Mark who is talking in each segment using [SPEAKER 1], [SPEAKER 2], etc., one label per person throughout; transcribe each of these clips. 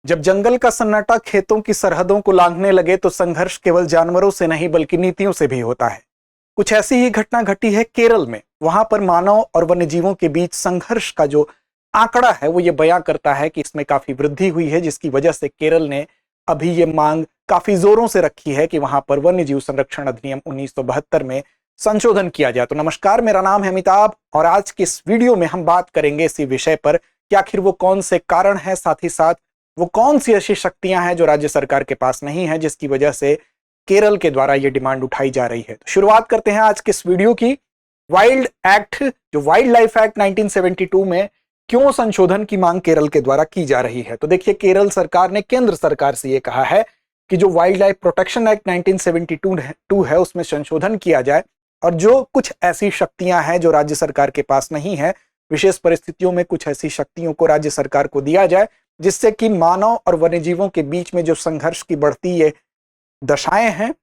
[SPEAKER 1] जब जंगल का सन्नाटा खेतों की सरहदों को लांघने लगे तो संघर्ष केवल जानवरों से नहीं बल्कि नीतियों से भी होता है। कुछ ऐसी ही घटना घटी है केरल में। वहां पर मानव और वन्यजीवों के बीच संघर्ष का जो आंकड़ा है वो ये बयां करता है कि इसमें काफी वृद्धि हुई है, जिसकी वजह से केरल ने अभी ये मांग काफी जोरों से रखी है कि वहां पर वन्यजीव संरक्षण अधिनियम 1972 में संशोधन किया जाए। तो नमस्कार, मेरा नाम है अमिताभ और आज की इस वीडियो में हम बात करेंगे इसी विषय पर कि आखिर वो कौन से कारण है, साथ ही साथ वो कौन सी ऐसी शक्तियां हैं जो राज्य सरकार के पास नहीं है, जिसकी वजह से केरल के द्वारा ये डिमांड उठाई जा रही है। तो शुरुआत करते हैं आज के इस वीडियो की। वाइल्ड एक्ट, जो वाइल्ड लाइफ एक्ट 1972 में क्यों संशोधन की मांग केरल के द्वारा की जा रही है। तो देखिए, केरल सरकार ने केंद्र सरकार से यह कहा है कि जो वाइल्ड लाइफ प्रोटेक्शन एक्ट 1972 है उसमें संशोधन किया जाए और जो कुछ ऐसी शक्तियां हैं जो राज्य सरकार के पास नहीं है, विशेष परिस्थितियों में कुछ ऐसी शक्तियों को राज्य सरकार को दिया जाए जिससे कि मानव और वन्यजीवों के बीच में जो संघर्ष की बढ़ती ये दशाएं हैं,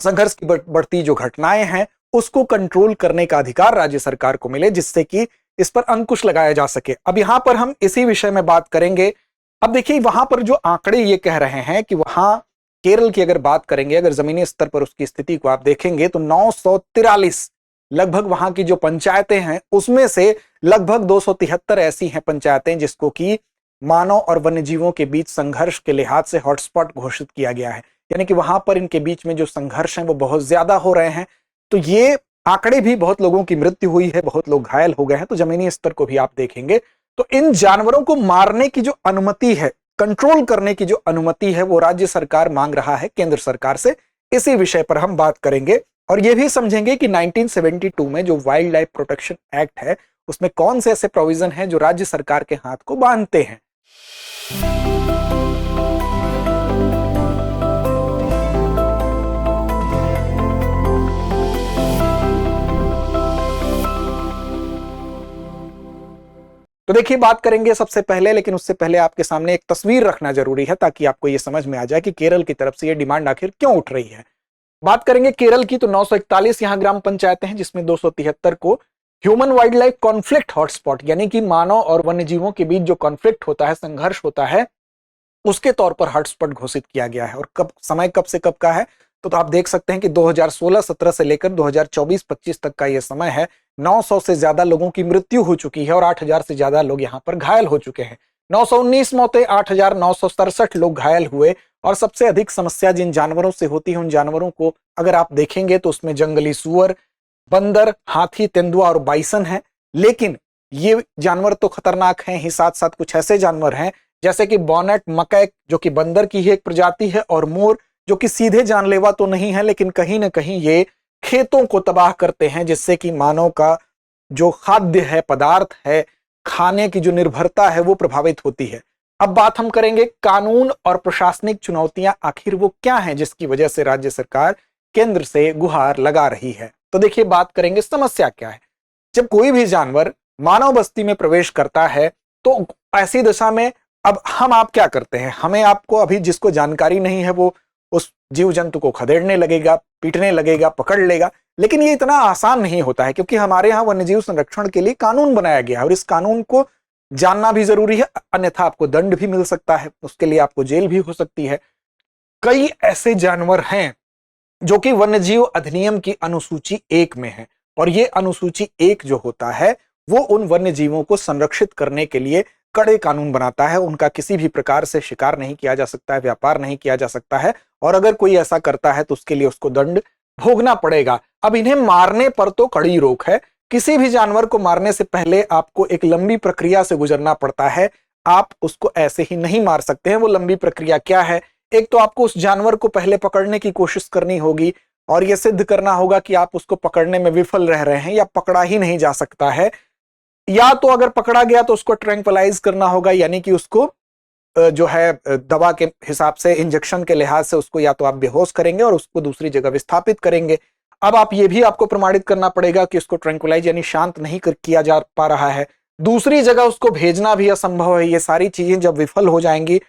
[SPEAKER 1] संघर्ष की बढ़ती जो घटनाएं हैं, उसको कंट्रोल करने का अधिकार राज्य सरकार को मिले, जिससे कि इस पर अंकुश लगाया जा सके। अब यहां पर हम इसी विषय में बात करेंगे। अब देखिए, वहां पर जो आंकड़े ये कह रहे हैं कि वहां केरल की अगर बात करेंगे, अगर जमीनी स्तर पर उसकी स्थिति को आप देखेंगे तो 943 लगभग वहां की जो पंचायतें हैं उसमें से लगभग 273 ऐसी हैं पंचायतें जिसको कि मानव और वन्यजीवों के बीच संघर्ष के लिहाज से हॉटस्पॉट घोषित किया गया है। यानी कि वहां पर इनके बीच में जो संघर्ष हैं वो बहुत ज्यादा हो रहे हैं। तो ये आंकड़े भी, बहुत लोगों की मृत्यु हुई है, बहुत लोग घायल हो गए हैं। तो जमीनी स्तर को भी आप देखेंगे तो इन जानवरों को मारने की जो अनुमति है, कंट्रोल करने की जो अनुमति है, वो राज्य सरकार मांग रहा है केंद्र सरकार से। इसी विषय पर हम बात करेंगे और ये भी समझेंगे कि 1972 में जो वाइल्ड लाइफ प्रोटेक्शन एक्ट है उसमें कौन से ऐसे प्रोविजन हैं जो राज्य सरकार के हाथ को बांधते हैं। तो देखिए, बात करेंगे सबसे पहले, लेकिन उससे पहले आपके सामने एक तस्वीर रखना जरूरी है ताकि आपको यह समझ में आ जाए कि केरल की तरफ से यह डिमांड आखिर क्यों उठ रही है। बात करेंगे केरल की तो 941 यहां ग्राम पंचायतें हैं, जिसमें 273 को human wild life conflict hotspot, यानी कि मानव और वन्यजीवों के बीच जो कॉन्फ्लिक्ट होता है, संघर्ष होता है, उसके तौर पर हॉटस्पॉट घोषित किया गया है। और समय कब से कब का है तो आप देख सकते हैं कि 2016-17 से लेकर 2024-25 तक का यह समय है। 900 से ज्यादा लोगों की मृत्यु हो चुकी है और 8000 से ज्यादा लोग यहां पर घायल हो चुके हैं। 919 मौतें, 8967 लोग घायल हुए। और सबसे अधिक समस्या जिन जानवरों से होती है, उन जानवरों को अगर आप देखेंगे तो उसमें जंगली सुअर, बंदर, हाथी, तेंदुआ और बाइसन है। लेकिन ये जानवर तो खतरनाक हैं ही, साथ साथ कुछ ऐसे जानवर हैं जैसे कि बॉनेट मकैक, जो कि बंदर की ही एक प्रजाति है, और मोर, जो कि सीधे जानलेवा तो नहीं है लेकिन कहीं ना कहीं ये खेतों को तबाह करते हैं, जिससे कि मानव का जो खाद्य है, पदार्थ है, खाने की जो निर्भरता है वो प्रभावित होती है। अब बात हम करेंगे कानून और प्रशासनिक चुनौतियां आखिर वो क्या हैं जिसकी वजह से राज्य सरकार केंद्र से गुहार लगा रही है। तो देखिए, बात करेंगे समस्या क्या है। जब कोई भी जानवर मानव बस्ती में प्रवेश करता है तो ऐसी दशा में अब हम आप क्या करते हैं, हमें आपको अभी जिसको जानकारी नहीं है वो उस जीव जंतु को खदेड़ने लगेगा, पीटने लगेगा, पकड़ लेगा। लेकिन ये इतना आसान नहीं होता है, क्योंकि हमारे यहाँ वन्यजीव संरक्षण के लिए कानून बनाया गया है और इस कानून को जानना भी जरूरी है, अन्यथा आपको दंड भी मिल सकता है, उसके लिए आपको जेल भी हो सकती है। कई ऐसे जानवर हैं जो कि वन्यजीव अधिनियम की अनुसूची 1 में है और ये अनुसूची 1 जो होता है वो उन वन्यजीवों को संरक्षित करने के लिए कड़े कानून बनाता है। उनका किसी भी प्रकार से शिकार नहीं किया जा सकता है, व्यापार नहीं किया जा सकता है, और अगर कोई ऐसा करता है तो उसके लिए उसको दंड भोगना पड़ेगा। अब इन्हें मारने पर तो कड़ी रोक है। किसी भी जानवर को मारने से पहले आपको एक लंबी प्रक्रिया से गुजरना पड़ता है। आप उसको ऐसे ही नहीं मार सकते हैं। वो लंबी प्रक्रिया क्या है? एक तो आपको उस जानवर को पहले पकड़ने की कोशिश करनी होगी और यह सिद्ध करना होगा कि आप उसको पकड़ने में विफल रह रहे हैं या पकड़ा ही नहीं जा सकता है, या तो अगर पकड़ा गया तो उसको ट्रैंक्विलाइज करना होगा, यानी कि उसको जो है दवा के हिसाब से, इंजेक्शन के लिहाज से उसको या तो आप बेहोश करेंगे और उसको दूसरी जगह विस्थापित करेंगे। अब आप ये भी आपको प्रमाणित करना पड़ेगा कि उसको ट्रैंक्विलाइज यानी शांत नहीं किया जा पा रहा है, दूसरी जगह उसको भेजना भी असंभव है। ये सारी चीजें जब विफल हो जाएंगी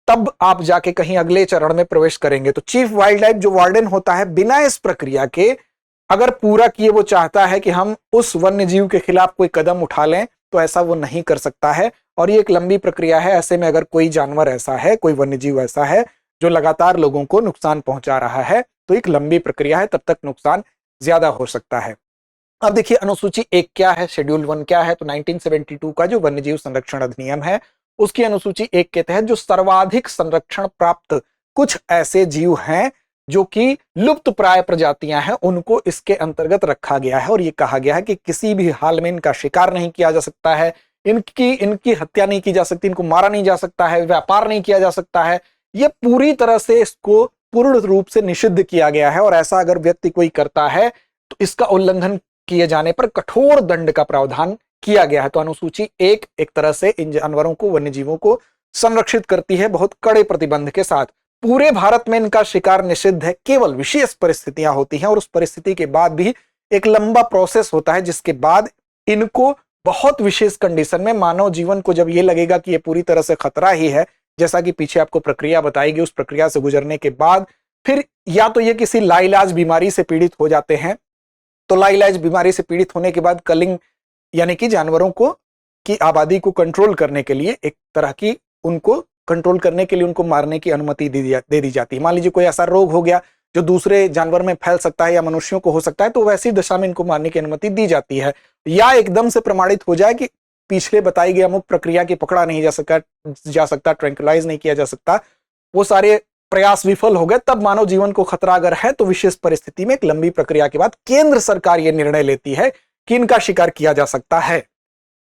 [SPEAKER 1] तब आप जाके कहीं अगले चरण में प्रवेश करेंगे। तो चीफ वाइल्ड लाइफ जो वार्डन होता है, बिना इस प्रक्रिया के अगर पूरा किए वो चाहता है कि हम उस वन्य जीव के खिलाफ कोई कदम उठा लें तो ऐसा वो नहीं कर सकता है। और ये एक लंबी प्रक्रिया है। ऐसे में अगर कोई जानवर ऐसा है, कोई वन्यजीव ऐसा है जो लगातार लोगों को नुकसान पहुंचा रहा है, तो एक लंबी प्रक्रिया है, तब तक नुकसान ज्यादा हो सकता है। अब देखिए अनुसूची 1 क्या है, शेड्यूल 1 क्या है। तो 1972 का जो वन्यजीव संरक्षण अधिनियम है, उसकी अनुसूची 1 के तहत जो सर्वाधिक संरक्षण प्राप्त कुछ ऐसे जीव हैं जो कि लुप्त प्राय प्रजातियां हैं, उनको इसके अंतर्गत रखा गया है। और ये कहा गया है कि किसी भी हाल में इनका शिकार नहीं किया जा सकता है, इनकी हत्या नहीं की जा सकती, इनको मारा नहीं जा सकता है, व्यापार नहीं किया जा सकता है। ये पूरी तरह से इसको पूर्ण रूप से निषिद्ध किया गया है। और ऐसा अगर व्यक्ति कोई करता है तो इसका उल्लंघन किए जाने पर कठोर दंड का प्रावधान किया गया है। तो अनुसूची 1 एक तरह से इन जानवरों को, वन्यजीवों को संरक्षित करती है बहुत कड़े प्रतिबंध के साथ। पूरे भारत में इनका शिकार निषिद्ध है, केवल विशेष परिस्थितियां होती हैं और उस परिस्थिति के बाद भी एक लंबा प्रोसेस होता है, जिसके बाद इनको बहुत विशेष कंडीशन में मानव जीवन को जब ये लगेगा कि ये पूरी तरह से खतरा ही है, जैसा कि पीछे आपको प्रक्रिया बताएगी, उस प्रक्रिया से गुजरने के बाद फिर या तो ये किसी लाइलाज बीमारी से पीड़ित हो जाते हैं। तो लाइलाज बीमारी से पीड़ित होने के बाद कलिंग यानी कि जानवरों को की आबादी को कंट्रोल करने के लिए एक तरह की उनको कंट्रोल करने के लिए उनको मारने की अनुमति दे दी जाती है। मान लीजिए कोई ऐसा रोग हो गया जो दूसरे जानवर में फैल सकता है या मनुष्यों को हो सकता है, तो वैसी दशा में इनको मारने की अनुमति दी जाती है। या एकदम से प्रमाणित हो जाए कि पिछले बताई गई अमुक प्रक्रिया की पकड़ा नहीं जा सकता, ट्रैंक्विलाइज नहीं किया जा सकता, वो सारे प्रयास विफल हो गए, तब मानव जीवन को खतरा अगर है तो विशेष परिस्थिति में एक लंबी प्रक्रिया के बाद केंद्र सरकार यह निर्णय लेती है कि इनका शिकार किया जा सकता है।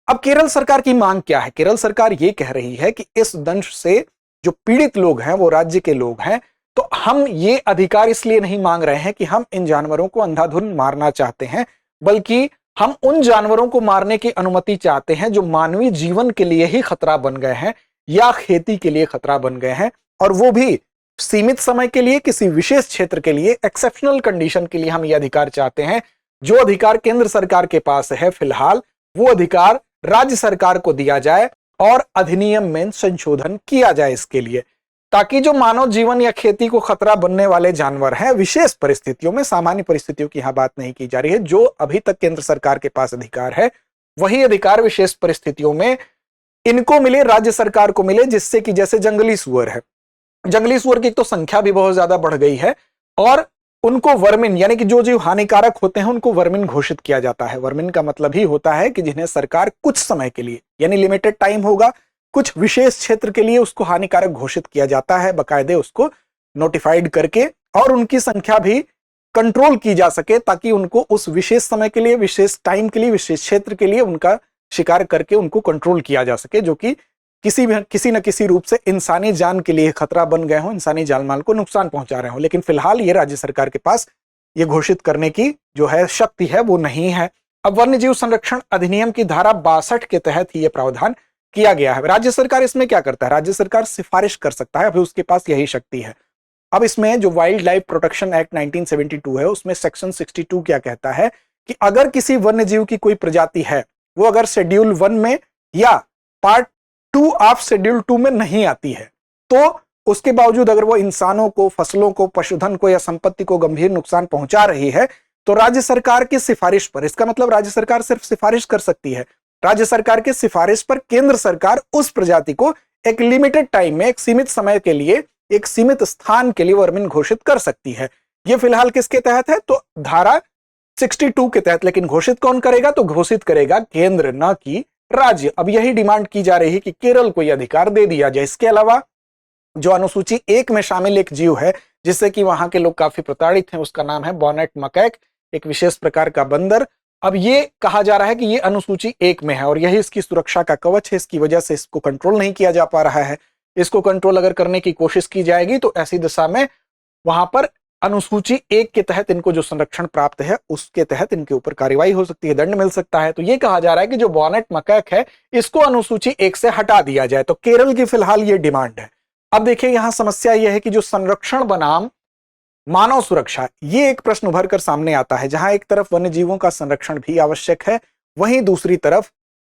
[SPEAKER 1] अब केरल सरकार की मांग क्या है? केरल सरकार यह कह रही है कि इस दंश से जो पीड़ित लोग हैं वो राज्य के लोग हैं, तो हम ये अधिकार इसलिए नहीं मांग रहे हैं कि हम इन जानवरों को अंधाधुंध मारना चाहते हैं, बल्कि हम उन जानवरों को मारने की अनुमति चाहते हैं जो मानवीय जीवन के लिए ही खतरा बन गए हैं या खेती के लिए खतरा बन गए हैं, और वो भी सीमित समय के लिए, किसी विशेष क्षेत्र के लिए, एक्सेप्शनल कंडीशन के लिए हम ये अधिकार चाहते हैं। जो अधिकार केंद्र सरकार के पास है फिलहाल, वो अधिकार राज्य सरकार को दिया जाए और अधिनियम में संशोधन किया जाए इसके लिए, ताकि जो मानव जीवन या खेती को खतरा बनने वाले जानवर हैं विशेष परिस्थितियों में, सामान्य परिस्थितियों की यहां बात नहीं की जा रही है, जो अभी तक केंद्र सरकार के पास अधिकार है वही अधिकार विशेष परिस्थितियों में इनको मिले, राज्य सरकार को मिले। जिससे कि जैसे जंगली सुअर है, जंगली सुअर की तो संख्या भी बहुत ज्यादा बढ़ गई है और उनको वर्मिन यानी कि जो जीव हानिकारक होते हैं उनको वर्मिन घोषित किया जाता है। वर्मिन का मतलब ही होता है कि जिन्हें सरकार कुछ समय के लिए यानी लिमिटेड टाइम होगा, कुछ विशेष क्षेत्र के लिए उसको हानिकारक घोषित किया जाता है, बकायदे उसको नोटिफाइड करके, और उनकी संख्या भी कंट्रोल की जा सके ताकि उनको उस विशेष समय के लिए, विशेष टाइम के लिए, विशेष क्षेत्र के लिए उनका शिकार करके उनको कंट्रोल किया जा सके, जो कि किसी न किसी रूप से इंसानी जान के लिए खतरा बन गए हों, इंसानी जान माल को नुकसान पहुंचा रहे हों। लेकिन फिलहाल ये राज्य सरकार के पास ये घोषित करने की जो है शक्ति है वो नहीं है। अब वन्यजीव संरक्षण अधिनियम की धारा 62 के तहत ही ये प्रावधान किया गया है। राज्य सरकार इसमें क्या करता है? राज्य सरकार सिफारिश कर सकता है, अभी उसके पास यही शक्ति है। अब इसमें जो वाइल्ड लाइफ प्रोटेक्शन एक्ट 1972 है, उसमें सेक्शन 62 क्या कहता है कि अगर किसी वन्यजीव की कोई प्रजाति है, वो अगर शेड्यूल 1 में या पार्ट 2 ऑफ शेड्यूल 2 में नहीं आती है, तो उसके बावजूद अगर वो इंसानों को, फसलों को, पशुधन को या संपत्ति को गंभीर नुकसान पहुंचा रही है, तो राज्य सरकार की सिफारिश पर, इसका मतलब राज्य सरकार सिर्फ सिफारिश कर सकती है, राज्य सरकार की सिफारिश पर केंद्र सरकार उस प्रजाति को एक लिमिटेड टाइम में, एक सीमित समय के लिए, एक सीमित स्थान के लिए वर्मिन घोषित कर सकती है। यह फिलहाल किसके तहत है? तो धारा 62 के तहत। लेकिन घोषित कौन करेगा? तो घोषित करेगा केंद्र, न कि राज्य। अब यही डिमांड की जा रही है कि केरल को यह अधिकार दे दिया जाए। इसके अलावा जो अनुसूची 1 में शामिल एक जीव है जिससे कि वहां के लोग काफी प्रताड़ित हैं, उसका नाम है बॉनेट मकैक, एक विशेष प्रकार का बंदर। अब ये कहा जा रहा है कि ये अनुसूची 1 में है और यही इसकी सुरक्षा का कवच है, इसकी वजह से इसको कंट्रोल नहीं किया जा पा रहा है। इसको कंट्रोल अगर करने की कोशिश की जाएगी तो ऐसी दशा में वहां पर अनुसूची 1 के तहत इनको जो संरक्षण प्राप्त है उसके तहत इनके ऊपर कार्रवाई हो सकती है, दंड मिल सकता है। तो ये कहा जा रहा है कि जो बॉनेट मकैक है इसको अनुसूची 1 से हटा दिया जाए। तो केरल की फिलहाल ये डिमांड है। अब देखिए यहां समस्या यह है कि जो संरक्षण बनाम मानव सुरक्षा, ये एक प्रश्न उभर कर सामने आता है, जहां एक तरफ वन्य जीवों का संरक्षण भी आवश्यक है, वहीं दूसरी तरफ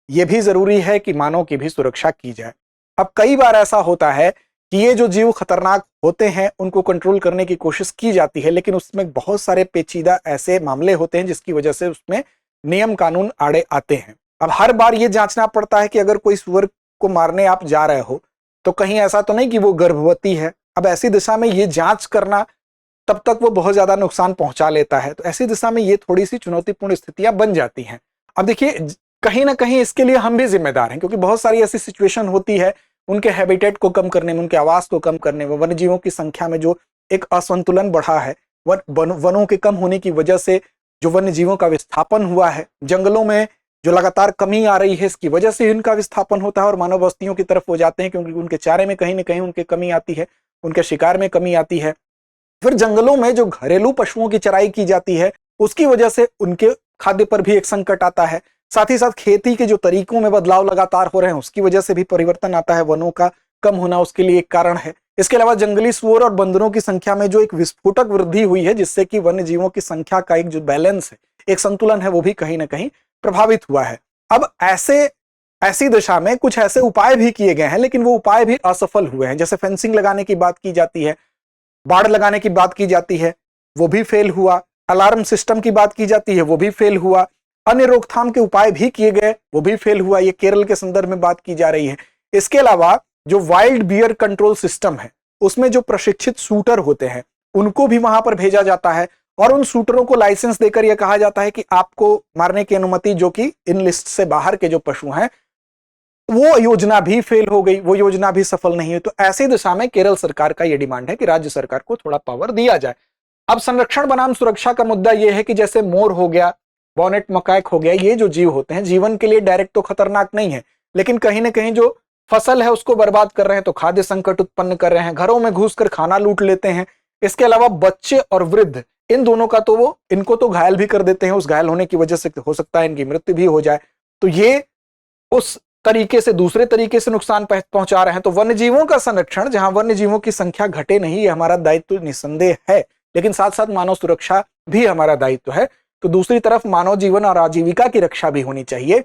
[SPEAKER 1] यह भी जरूरी है कि मानव की भी सुरक्षा की जाए। अब कई बार ऐसा होता है कि ये जो जीव खतरनाक होते हैं उनको कंट्रोल करने की कोशिश की जाती है, लेकिन उसमें बहुत सारे पेचीदा ऐसे मामले होते हैं जिसकी वजह से उसमें नियम कानून आड़े आते हैं। अब हर बार ये जांचना पड़ता है कि अगर कोई सुअर को मारने आप जा रहे हो तो कहीं ऐसा तो नहीं कि वो गर्भवती है। अब ऐसी दिशा में ये जांच करना, तब तक वो बहुत ज्यादा नुकसान पहुंचा लेता है। तो ऐसी दिशा में ये थोड़ी सी चुनौतीपूर्ण स्थितियां बन जाती हैं। अब देखिए, कहीं ना कहीं इसके लिए हम भी जिम्मेदार हैं, क्योंकि बहुत सारी ऐसी सिचुएशन होती है, उनके हैबिटेट को कम करने में, उनके आवास को कम करने में, वन्य जीवों की संख्या में जो एक असंतुलन बढ़ा है, वनों के कम होने की वजह से जो वन्य जीवों का विस्थापन हुआ है, जंगलों में जो लगातार कमी आ रही है, इसकी वजह से इनका विस्थापन होता है और मानव बस्तियों की तरफ हो जाते हैं, क्योंकि उनके चारे में कहीं ना कहीं उनके कमी आती है, उनके शिकार में कमी आती है। फिर जंगलों में जो घरेलू पशुओं की चराई की जाती है, उसकी वजह से उनके खाद्य पर भी एक संकट आता है। साथ ही साथ खेती के जो तरीकों में बदलाव लगातार हो रहे हैं, उसकी वजह से भी परिवर्तन आता है। वनों का कम होना उसके लिए एक कारण है। इसके अलावा जंगली सूअर और बंदरों की संख्या में जो एक विस्फोटक वृद्धि हुई है, जिससे कि वन्य जीवों की संख्या का एक जो बैलेंस है, एक संतुलन है, वो भी कहीं ना कहीं प्रभावित हुआ है। अब ऐसी दिशा में कुछ ऐसे उपाय भी किए गए हैं, लेकिन वो उपाय भी असफल हुए हैं। जैसे फेंसिंग लगाने की बात की जाती है, बाड़ लगाने की बात की जाती है, वो भी फेल हुआ। अलार्म सिस्टम की बात की जाती है, वो भी फेल हुआ। अन्य रोकथाम के उपाय भी किए गए, वो भी फेल हुआ। ये केरल के संदर्भ में बात की जा रही है। इसके अलावा जो वाइल्ड बियर कंट्रोल सिस्टम है, उसमें जो प्रशिक्षित शूटर होते हैं, उनको भी वहां पर भेजा जाता है और उन शूटरों को लाइसेंस देकर यह कहा जाता है कि आपको मारने की अनुमति, जो कि इन लिस्ट से बाहर के जो पशु हैं, वो योजना भी फेल हो गई, वो योजना भी सफल नहीं हुई। तो ऐसी दिशा में केरल सरकार का यह डिमांड है कि राज्य सरकार को थोड़ा पावर दिया जाए। अब संरक्षण बनाम सुरक्षा का मुद्दा यह है कि जैसे मोर हो गया, बॉनेट मकैक हो गया, ये जो जीव होते हैं जीवन के लिए डायरेक्ट तो खतरनाक नहीं है, लेकिन कहीं ना कहीं जो फसल है उसको बर्बाद कर रहे हैं, तो खाद्य संकट उत्पन्न कर रहे हैं, घरों में घुसकर खाना लूट लेते हैं। इसके अलावा बच्चे और वृद्ध, इन दोनों का तो वो इनको तो घायल भी कर देते हैं, उस घायल होने की वजह से हो सकता है इनकी मृत्यु भी हो जाए। तो ये उस तरीके से दूसरे तरीके से नुकसान पहुंचा रहे हैं। तो वन्य जीवों का संरक्षण, जहां वन्य जीवों की संख्या घटे नहीं, ये हमारा दायित्व निस्संदेह है, लेकिन साथ साथ मानव सुरक्षा भी हमारा दायित्व है। तो दूसरी तरफ मानव जीवन और आजीविका की रक्षा भी होनी चाहिए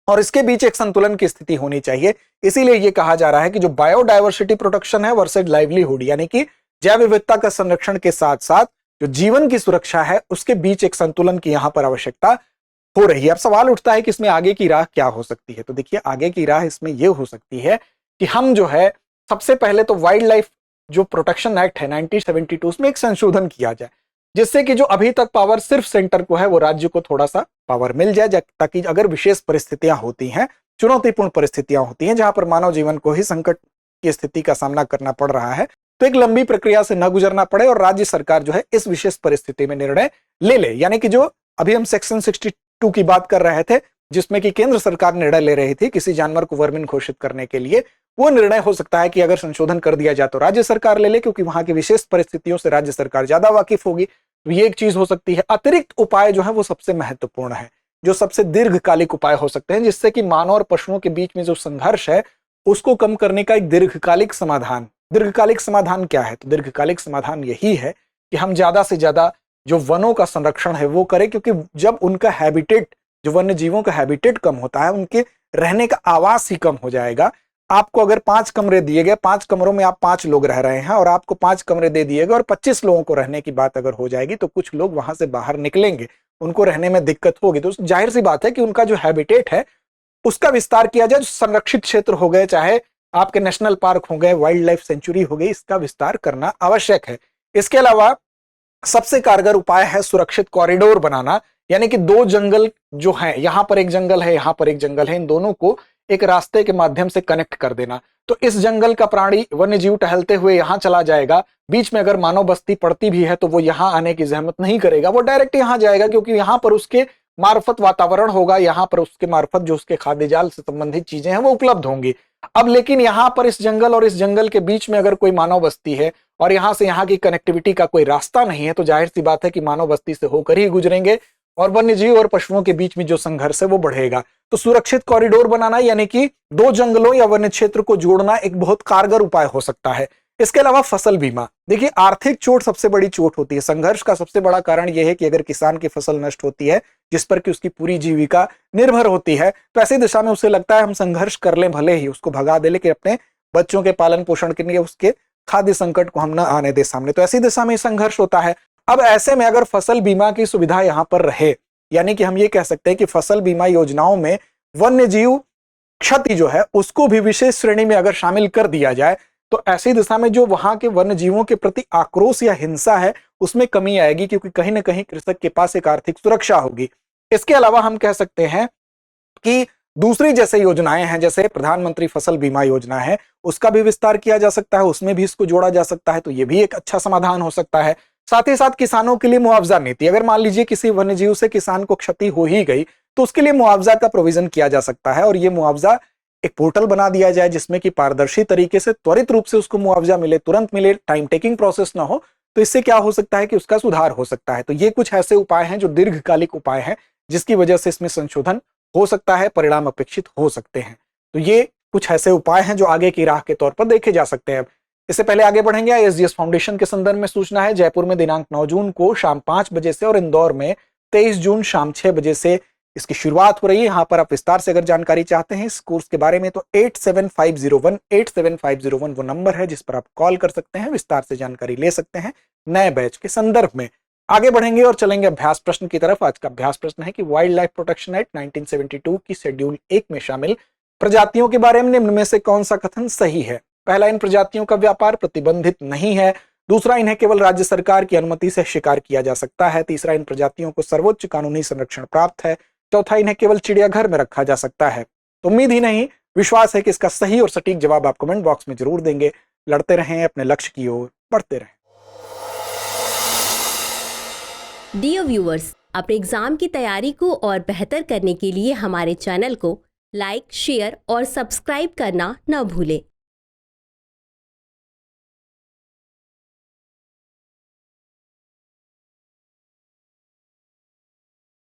[SPEAKER 1] और इसके बीच एक संतुलन की स्थिति होनी चाहिए। इसीलिए यह कहा जा रहा है कि जो बायोडायवर्सिटी प्रोटेक्शन है वर्सेस लाइवलीहुड, यानी कि जैव विविधता का संरक्षण के साथ साथ जो जीवन की सुरक्षा है, उसके बीच एक संतुलन की यहां पर आवश्यकता हो रही है। अब सवाल उठता है कि इसमें आगे की राह क्या हो सकती है। तो देखिए, आगे की राह इसमें यह हो सकती है कि हम जो है, सबसे पहले तो वाइल्ड लाइफ जो प्रोटेक्शन एक्ट है 1972, उसमें एक संशोधन किया जाए, जिससे कि जो अभी तक पावर सिर्फ सेंटर को है, वो राज्य को थोड़ा सा पावर मिल जाए, ताकि अगर विशेष परिस्थितियां होती हैं, चुनौतीपूर्ण परिस्थितियां होती हैं, जहां पर मानव जीवन को ही संकट की स्थिति का सामना करना पड़ रहा है, तो एक लंबी प्रक्रिया से न गुजरना पड़े और राज्य सरकार जो है इस विशेष परिस्थिति में निर्णय ले ले। यानी कि जो अभी हम सेक्शन 62 की बात कर रहे थे, जिसमें कि केंद्र सरकार निर्णय ले रही थी किसी जानवर को वर्मिन घोषित करने के लिए, वो निर्णय हो सकता है कि अगर संशोधन कर दिया जाए तो राज्य सरकार ले ले, क्योंकि वहां की विशेष परिस्थितियों से राज्य सरकार ज्यादा वाकिफ होगी। तो ये एक चीज हो सकती है। अतिरिक्त उपाय जो है वो सबसे महत्वपूर्ण है, जो सबसे दीर्घकालिक उपाय हो सकते हैं, जिससे कि मानव और पशुओं के बीच में जो संघर्ष है उसको कम करने का एक दीर्घकालिक समाधान। दीर्घकालिक समाधान क्या है? तो दीर्घकालिक समाधान यही है कि हम ज्यादा से ज्यादा जो वनों का संरक्षण है वो करें, क्योंकि जब उनका हैबिटेट, जो वन्य जीवों का हैबिटेट कम होता है, उनके रहने का आवास ही कम हो जाएगा। आपको अगर 5 कमरे दिए गए, 5 कमरों में आप 5 लोग रह रहे हैं और आपको 5 कमरे दे दिए गए और 25 लोगों को रहने की बात अगर हो जाएगी, तो कुछ लोग वहां से बाहर निकलेंगे, उनको रहने में दिक्कत होगी। तो जाहिर सी बात है कि उनका जो हैबिटेट है उसका विस्तार किया जाए। जो संरक्षित क्षेत्र हो गए, चाहे आपके नेशनल पार्क हो गए, वाइल्ड लाइफ सेंचुरी हो गई, इसका विस्तार करना आवश्यक है। इसके अलावा सबसे कारगर उपाय है सुरक्षित कॉरिडोर बनाना, यानी कि 2 जंगल जो हैं, यहां पर एक जंगल है, यहां पर एक जंगल है, इन दोनों को एक रास्ते के माध्यम से कनेक्ट कर देना। तो इस जंगल का प्राणी वन्य जीव टहलते हुए यहां चला जाएगा, बीच में अगर मानव बस्ती पड़ती भी है तो वो यहां आने की जहमत नहीं करेगा, वो डायरेक्ट यहां जाएगा, क्योंकि यहां पर उसके मार्फत वातावरण होगा, यहां पर उसके मार्फत जो उसके खाद्य जाल से संबंधित चीजें हैं वो उपलब्ध होंगी। अब लेकिन यहां पर इस जंगल और इस जंगल के बीच में अगर कोई मानव बस्ती है और यहां से यहां की कनेक्टिविटी का कोई रास्ता नहीं है, तो जाहिर सी बात है कि मानव बस्ती से होकर ही गुजरेंगे और वन्य जीव और पशुओं के बीच में जो संघर्ष है वो बढ़ेगा। तो सुरक्षित कॉरिडोर बनाना, यानी कि 2 जंगलों या वन्य क्षेत्र को जोड़ना, एक बहुत कारगर उपाय हो सकता है। इसके अलावा फसल बीमा, देखिए आर्थिक चोट सबसे बड़ी चोट होती है। संघर्ष का सबसे बड़ा कारण यह है कि अगर किसान की फसल नष्ट होती है, जिस पर कि उसकी पूरी जीविका निर्भर होती है, तो ऐसी दिशा में उसे लगता है हम संघर्ष कर लें, भले ही उसको भगा दे, लेकिन अपने बच्चों के पालन पोषण के लिए उसके खाद्य संकट को हम न आने दे सामने। तो ऐसी दिशा में संघर्ष होता है। अब ऐसे में अगर फसल बीमा की सुविधा यहां पर रहे, यानी कि हम ये कह सकते हैं कि फसल बीमा योजनाओं में वन्य जीव क्षति जो है उसको भी विशेष श्रेणी में अगर शामिल कर दिया जाए तो ऐसी दिशा में जो वहां के वन्य जीवों के प्रति आक्रोश या हिंसा है उसमें कमी आएगी, क्योंकि कहीं ना कहीं कृषक के पास एक आर्थिक सुरक्षा होगी। इसके अलावा हम कह सकते हैं कि दूसरी जैसे योजनाएं हैं, जैसे प्रधानमंत्री फसल बीमा योजना है, उसका भी विस्तार किया जा सकता है, उसमें भी इसको जोड़ा जा सकता है, तो ये भी एक अच्छा समाधान हो सकता है। साथ ही साथ किसानों के लिए मुआवजा नीति, अगर मान लीजिए किसी वन्यजीव से किसान को क्षति हो ही गई तो उसके लिए मुआवजा का प्रोविजन किया जा सकता है, और ये मुआवजा एक पोर्टल बना दिया जाए जिसमें कि पारदर्शी तरीके से त्वरित रूप से उसको मुआवजा मिले, तुरंत मिले, टाइम टेकिंग प्रोसेस ना हो। तो इससे क्या हो सकता है कि उसका सुधार हो सकता है। तो ये कुछ ऐसे उपाय हैं जो दीर्घकालिक उपाय हैं, जिसकी वजह से इसमें संशोधन हो सकता है, परिणाम अपेक्षित हो सकते हैं। तो ये कुछ ऐसे उपाय हैं जो आगे की राह के तौर पर देखे जा सकते हैं। इससे पहले आगे बढ़ेंगे, आईएसजीएस फाउंडेशन के संदर्भ में सूचना है, जयपुर में दिनांक 9 जून को शाम 5 बजे से और इंदौर में 23 जून शाम 6 बजे से इसकी शुरुआत हो रही है। यहां पर आप विस्तार से अगर जानकारी चाहते हैं इस कोर्स के बारे में तो 87501 वो नंबर है जिस पर आप कॉल कर सकते हैं, विस्तार से जानकारी ले सकते हैं नए बैच के संदर्भ में। आगे बढ़ेंगे और चलेंगे अभ्यास प्रश्न की तरफ। आज का अभ्यास प्रश्न है कि वाइल्ड लाइफ प्रोटेक्शन एक्ट 1972 की शेड्यूल 1 में शामिल प्रजातियों के बारे में निम्न में से कौन सा कथन सही है? पहला, इन प्रजातियों का व्यापार प्रतिबंधित नहीं है। दूसरा, इन्हें केवल राज्य सरकार की अनुमति से शिकार किया जा सकता है। तीसरा, इन प्रजातियों को सर्वोच्च कानूनी संरक्षण प्राप्त है। चौथा, इन्हें केवल चिड़ियाघर में रखा जा सकता है। तो उम्मीद ही नहीं, विश्वास है कि इसका सही और सटीक जवाब आप कमेंट बॉक्स में जरूर देंगे। लड़ते रहें, अपने लक्ष्य की ओर बढ़ते रहें।
[SPEAKER 2] डियर व्यूअर्स, अपने एग्जाम की तैयारी को और बेहतर करने के लिए हमारे चैनल को लाइक, शेयर और सब्सक्राइब करना न भूलें।